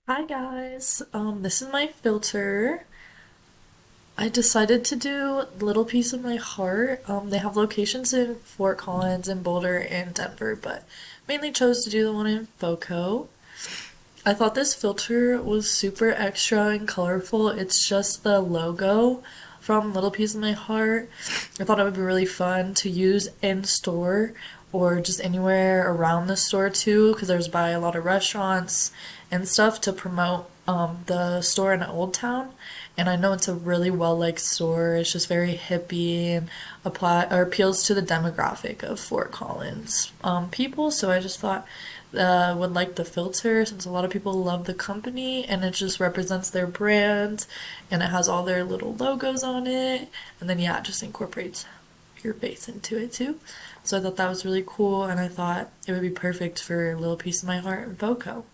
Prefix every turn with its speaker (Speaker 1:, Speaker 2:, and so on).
Speaker 1: Hi guys, this is my filter. I decided to do Little Piece of My Heart. They have locations in Fort Collins and Boulder and Denver, but mainly chose to do the one in FOCO. I thought this filter was super extra and colorful. It's just the logo from Little Piece of My Heart. I thought it would be really fun to use in store or just anywhere around the store too, because there's by a lot of restaurants and stuff to promote the store in Old Town. And I know it's a really well liked store. It's just very hippie and appeals to the demographic of Fort Collins people. So I just thought would like the filter since a lot of people love the company and it just represents their brand and it has all their little logos on it. And then, yeah, it just incorporates your face into it too. So I thought that was really cool and I thought it would be perfect for a Little Piece of My Heart and FOCO.